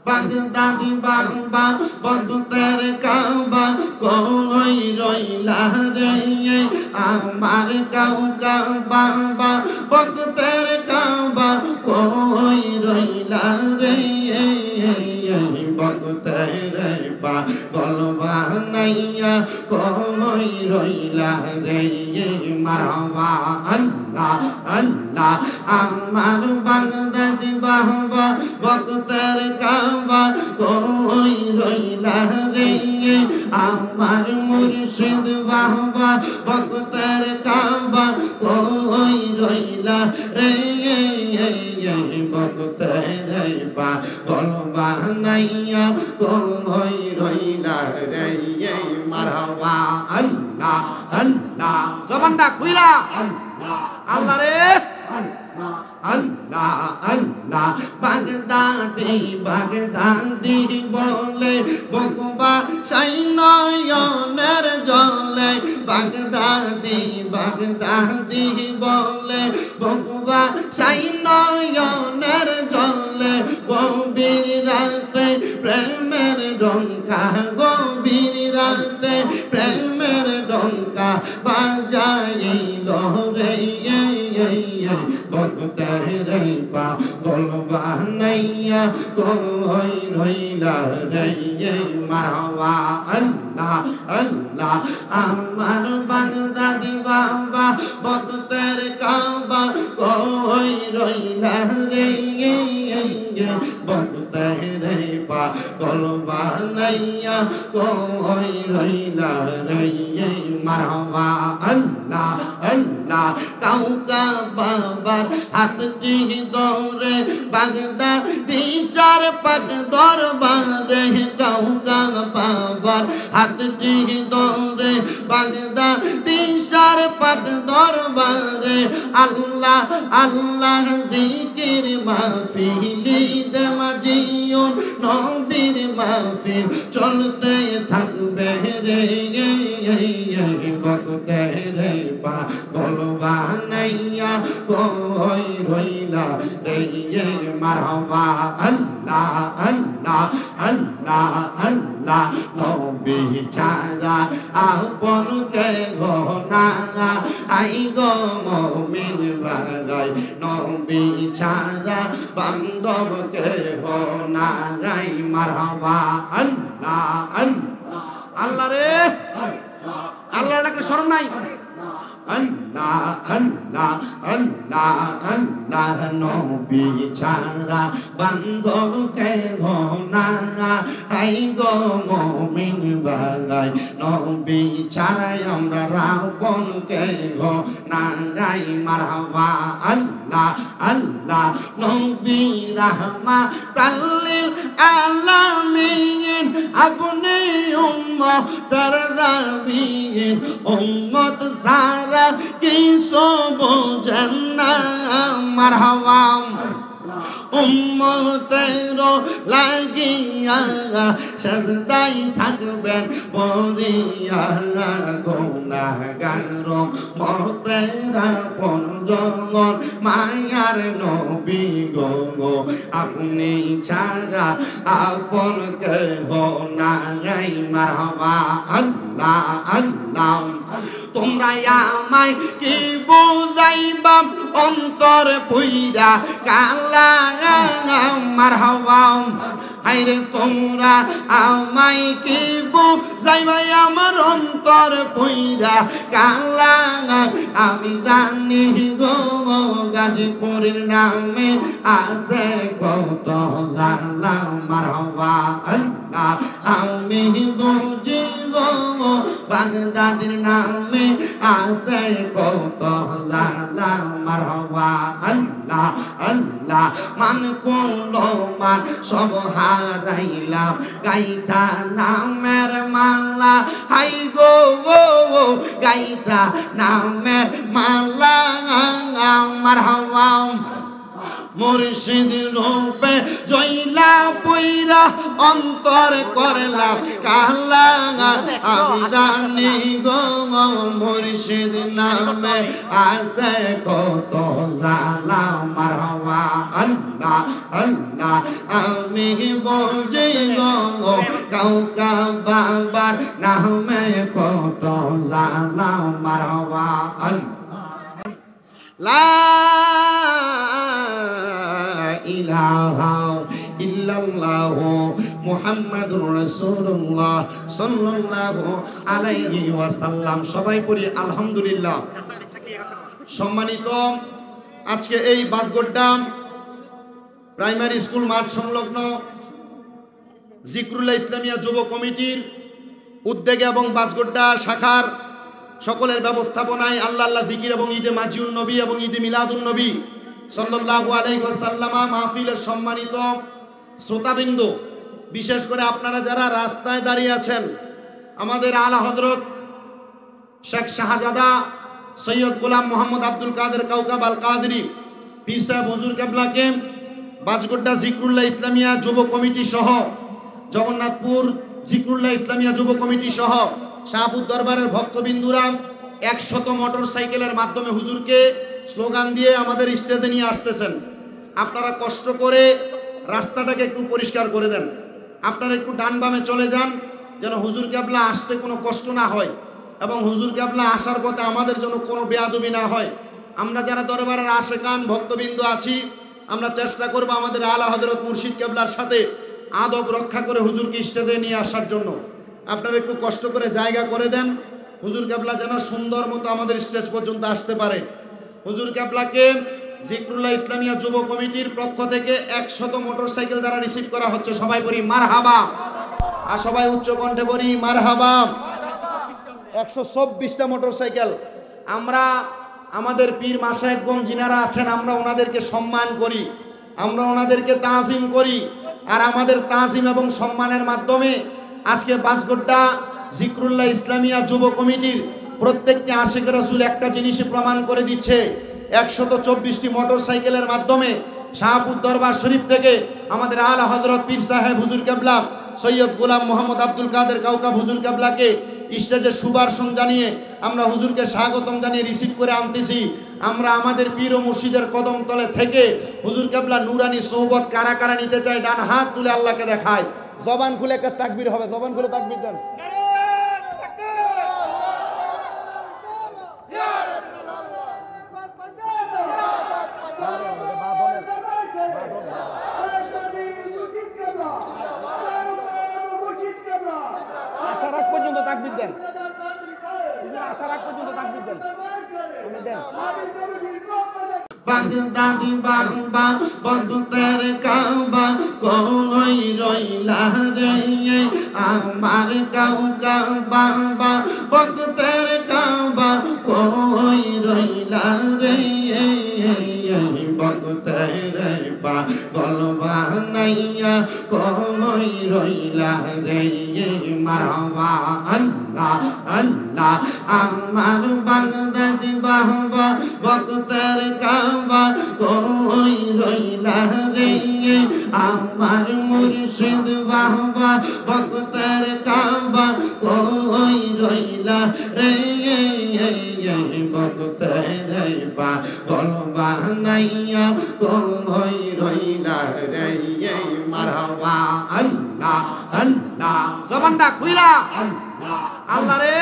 বাগদাদি বাবা বন্ধুদের কাবা কই রইলা রে আমার কাউকা বাবা বন্ধুদের কাবা কই রইলা রে বন্ধুদের বা গলবা নাইয়া কই রইলা রে মারহাবা আল্লাহ আল্লাহ আমার বাগদাদি বাবা বন্ধুদের কাবা কই রইলা রে আমার মুর্শিদ বাবা বন্ধুদের কাবা কই রইলা রে বন্ধুদের বা গলবা নাইয়া কই রইলা রে মারহাবা আল্লাহ আল্লাহ জবানটা খুইলা আল্লাহ রে আল্লাহ আল্লাহ বাগদাদি বাগদাদি বলে বকুবা সাই নয়নের জলে বাগদাদি বাগদাদি বলে বকুবা সাই নয়নের জলে গভীর রাতে প্রেমের ডঙ্কা গভীর রাতে প্রেমের ডঙ্কা বাজাইল রে বন্ধুদের বা গলবা নাইয়া কই রইলা রে মারহাবা আল্লাহ আল্লাহ আমার বাগদাদি বাবা বন্ধুদের কাবা কই রইলা রে বন্ধুদের বা গলবা নাইয়া কই রইলা রে মারহাবা আল্লাহ আল্লাহ কাউকা বাবার হাতটি দৌড়ে বাগদাদি সার পাক দরবারে কাউকা বাবার হাতটি দৌড়ে বাগদাদি সার পাক দরবারে আল্লাহ আল্লাহ জিকির মাহফিলি দেমাজিয়ন নবীর মাহফিল চলতে থাকবে রে বন্ধুদের বা গলবা নাইয়া কই রইলা রে মারহাবা আল্লাহ আল্লাহ আল্লাহ আল্লাহ নবী ছাড়া আপন কে গো না আই গো মুমিন ভাই নবী ছাড়া বান্ধব কে গো না গাই মারহাবা আল্লাহ আল্লাহ আল্লাহ রে আল্লাহ নাকি শরম নাই আল্লাহ আল্লাহ আল্লাহ আল্লাহ নবী ছাড়া বান্ধব কে গো না আই গো মুমিন ভাই নবী ছাড়া আমরা রাবণ কে গো না গাই মারহাবা আল্লাহ আল্লাহ নবী রাহমাতাল লিল আলামিন আপনি উম্মতের নবীন উম্মত সারা কিছু বোঝেন না মারহাবা উম্মতের লাগিয়া সাজদাই থাকবেন পড়িয়া গুনাহগার মতেরা পঞ্জগণ মায়ার নবী গো আপনি ছাড়া আপন কেহ নাই মারহাবা আল্লাহ আল্লাহ তোমরা আমায় কি বুঝাইবা অন্তর পুইরা কালা মারহাবা হায়রে তোমরা আমায় কি বুঝাইবা আমার অন্তর পুইরা কালা আমি জানি গো গাজীপুরের নামে আছে কত জালা মারহাবা আল্লাহ আমি বুঝি গো বাগদাদির নামে আছে কত জালা মারহাবা আল্লাহ আল্লাহ মান কোন মান সব হারাইলাম গাইতা নামের মালা হাই গো গাইতা নামের মালা মারহাবা মুর্শিদ রূপে জয়লা কইরা অন্তর করলাম কালা আমি জানি গো মুর্শিদ নামে আছে কত জালা মারহাবা আল্লাহ আল্লাহ আমি বুঝি গো কাউকা বাবার নামে কত জালা মারহাবা আল্লাহ লা ইলাহা ইল্লাল্লাহু মুহাম্মাদুর রাসূলুল্লাহ সাল্লাল্লাহু আলাইহি ওয়াসাল্লাম। সবাই পড়ি আলহামদুলিল্লাহ। সম্মানিত, আজকে এই বাসগোড্ডা প্রাইমারি স্কুল মাঠ সংলগ্ন জিকরুল্লাহ ইসলামিয়া যুব কমিটির উদ্যোগে এবং বাসগোড্ডা শাখার সকলের ব্যবস্থাপনায় আল্লাহ আল্লাহ জিকির এবং ঈদে মাজিউন নবী এবং ঈদে মিলাদুন নবী সাল্লাল্লাহু আলাইহি ওয়াসাল্লাম মাহফিলের সম্মানিত শ্রোতাবৃন্দ, বিশেষ করে আপনারা যারা রাস্তায় দাঁড়িয়ে আছেন, আমাদের আলা হযরত শেখ শাহজাদা সৈয়দ গোলাম মোহাম্মদ আব্দুল কাদের কাউকাব আল কাদরি পীর সাহেব হুজুর কেবলাকে বাসগোড্ডা জিকরুল্লাহ ইসলামিয়া যুব কমিটি সহ জগন্নাথপুর জিকরুল্লাহ ইসলামিয়া যুব কমিটি সহ শাহপুর দরবারের ভক্তবিন্দুরা 100 মোটরসাইকেলের মাধ্যমে হুজুরকে স্লোগান দিয়ে আমাদের স্টেজে নিয়ে আসতেছেন। আপনারা কষ্ট করে রাস্তাটাকে একটু পরিষ্কার করে দেন, আপনারা একটু ডান বামে চলে যান যেন হুজুর কেবলা আসতে কোনো কষ্ট না হয় এবং হুজুর কেবলা আসার পথে আমাদের জন্য কোনো বেয়াদবি না হয়। আমরা যারা দরবারের আশেকান ভক্তবিন্দু আছি, আমরা চেষ্টা করব আমাদের আলা হযরত মুর্শিদ কেবলার সাথে আদব রক্ষা করে হুজুরকে স্টেজে নিয়ে আসার জন্য। আপনারা একটু কষ্ট করে জায়গা করে দেন, হুজুর কেবলা যেন সুন্দর মতো আমাদের স্টেজ পর্যন্ত আসতে পারে। হুজুর কেবলাকে জিকরুল্লাহ ইসলামিয়া যুব কমিটির পক্ষ থেকে 100 মোটরসাইকেল দ্বারা রিসিভ করা হচ্ছে। সবাই বলি মারহাবা, আর সবাই উচ্চ কণ্ঠে বলি মারহাবা। 124টা মোটরসাইকেল। আমরা আমাদের পীর মাশায়েখগণ যিনারা আছেন, আমরা ওনাদেরকে সম্মান করি, আমরা ওনাদেরকে তাজিম করি, আর আমাদের তাজিম এবং সম্মানের মাধ্যমে আজকে বাসগোড্ডা জিকরুল্লাহ ইসলামিয়া যুব কমিটির প্রত্যেকটি আশিক রাসূল একটা জিনিসই প্রমাণ করে দিচ্ছে। 124টি মোটরসাইকেলের মাধ্যমে শাহপুর দরবার শরীফ থেকে আমাদের আলা হযরত পীর সাহেব হুজুর কেবলা সৈয়দ গোলাম মোহাম্মদ আব্দুল কাদের কাউকাব হুজুর কেবলাকে স্টেজে সুভাষণ জানিয়ে আমরা হুজুরকে স্বাগতম জানিয়ে রিসিভ করে আনতেছি। আমরা আমাদের পীর ও মুর্শিদের কদম তলে থেকে হুজুর কেবলা নুরানি সোহবত কারা কারা নিতে চাই, ডান হাত তুলে আল্লাহকে দেখায়। জবান খুলে একটা তাকবীর হবে, জবান খুলে তাকবীর দেন। আশা রাখ পর্যন্ত তাকবীর দেন, আশা রাখ পর্যন্ত তাকবীর দেন। বাগদাদি বাবা বন্ধুদের কাবা কই রইলা রে, আমার কাউকা বাবা বন্ধুদের কাবা কই রইলা রে, বন্ধুদের বা গলবা নাইয়া কই রইলা রে। মারহাবা আল্লাহ আল্লাহ, আমার বাগদাদি বাবা বন্ধুদের কাবা কই রইলা রে, আমার মুর্শিদ বাবা বন্ধুদের কাবা কই রইলা রে, বন্ধুদের বা গলবা নাইয়া কই রইলা রে। মারহাবা আল্লাহ আল্লাহ, জবানটা খুইলা আল্লাহ রে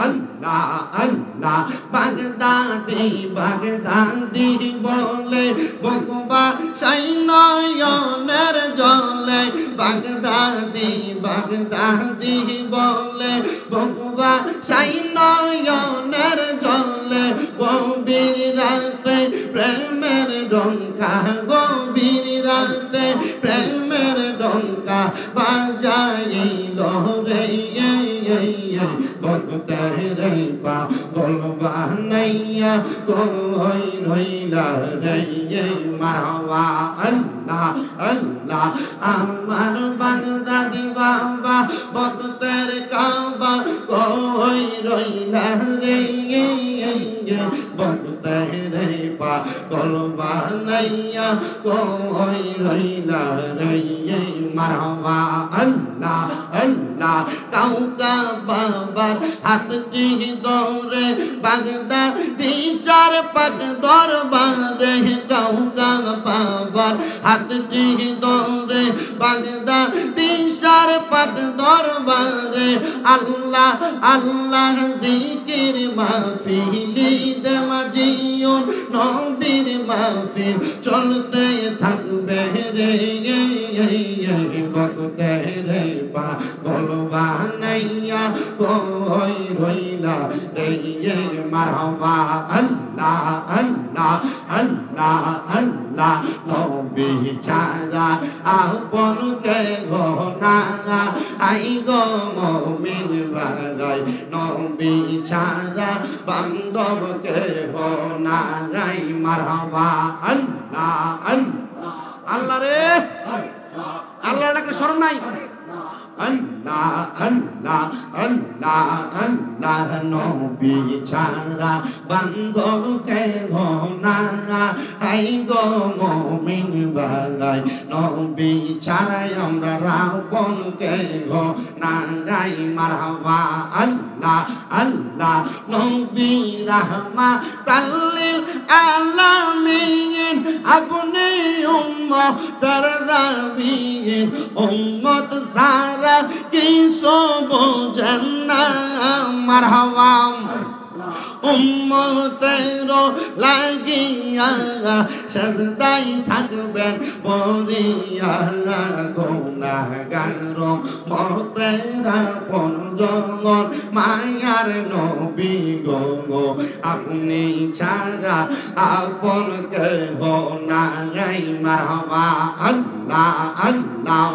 আল্লাহ আল্লাহ। বাগদাদি বাগদাদি বলে বকুবা সাই নয়নের জলে, বাগদাদি বাগদাদি বলে বকুবা সাই নয়নের জলে, গভীর রাতে প্রেমের ডঙ্কা, গভীর রাতে প্রেমের ডঙ্কা বাজাইল রে, বন্ধুদের বা গলবা নাইয়া কই রইলা রে। মারহাবা আল্লাহ আল্লাহ, আমার বাগদাদি বাবা বন্ধুদের কাবা কই রইলা রে, বন্ধুদের পাগল বানাইয়া কই রইলা রে মারহাবা আল্লাহ আল্লাহ কাউকা বাবার হাতটি ধরে বাগদা দিশার পাক দরবারে কাউকা বাবার হাতটি ধরে বাগদা দিশার পাক দরবারে আল্লাহ আল্লাহ জিকির মাহফিলি দেমাজিয়ন নবীর মাহফিল চলতে থাকবে রে বকতে রে পাগল বানাইয়া কই রইলা রে মারহাবা আল্লাহ আল্লাহ আল্লাহ আল্লাহ নবী ছাড়া আপন কে গো না আই গো মুমিন ভাই নবী ছাড়া বান্ধব কে গো না গাই মারহাবা আল্লাহ আল্লাহ আল্লাহ রে আল্লাহ ডাকলে শরম নাই আল্লাহ আল্লাহ আল্লাহ আল্লাহ নবী ছাড়া বান্ধব কে গো না আই গো মুমিন ভাই নবী ছাড়া আমরা রাবণ কে গো না গাই মারহাবা আল্লাহ আল্লাহ নবী রাহমাতাল লিল আলামিন আপনি উম্মতের নবীন উম্মত সারা কিছু বোঝেন না মারহাবা উম্মতের লাগিয়া সাজদাই থাকবেন পড়িয়া গুনাহগার মতেরা পঞ্জঙ্গল মায়ার নবী গো আপনি ছাড়া আপন কেহ নাই মারহাবা আল্লাহ আল্লাহ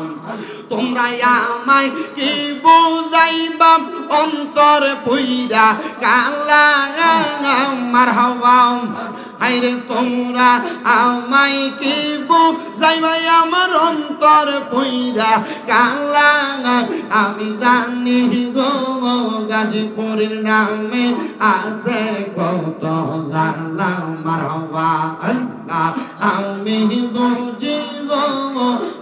তোমরা আমায় কি বুঝাইবা অন্তর পুইরা কালা মারহাবা হায়রে তোমরা আমায় কি বুঝাইবা আমার অন্তর পুইরা কালা আমি জানি গো গাজীপুরের নামে আছে কত জালা মারহাবা আল্লাহ আমি বুঝি গো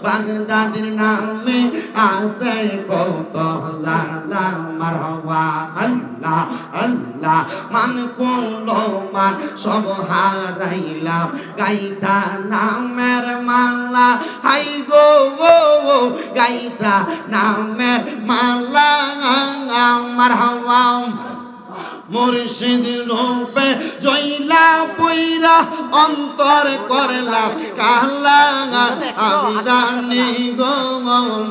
বাগদাদের নামে আছে কত জালা মারহাবা আল্লাহ আল্লাহ মান কোন মান সব হারাইলাম গাইতা নামের মালা হাই গো গাইতা নামের মালা মারহাবা মুর্শিদ রূপে জয়লা পইরা অন্তর করলা কালা আমি জানি গো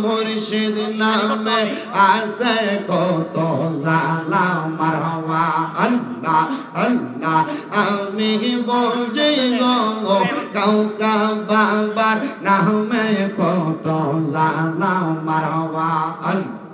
মুর্শিদ নামে আছে কত জালা মারহাবা আল্লাহ আল্লাহ আমি বুঝি গো কাউকা বাবার নামে কত জালা মারহাবা আল্লাহ